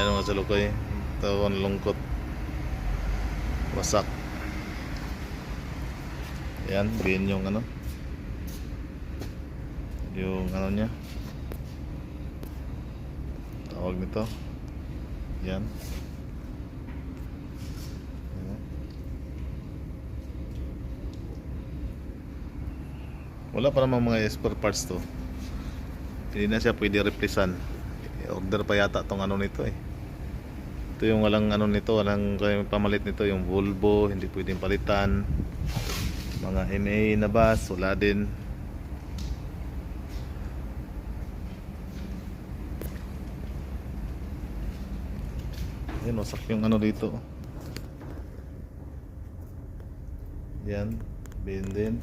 Yan mga salukoy. Ito ang lungkot. Wasak. Yan, bin yung ano. Yung ano niya. Tawag nito. Yan. Wala pa namang mga spare parts to. Hindi na siya pwede replacean. Order pa yata tong ano nito eh. Ito yung walang ano nito, walang pamalit nito, yung Volvo, hindi pwedeng palitan. Mga MA na bus, wala din. Yan, wasak yung ano dito. Yan, bin din.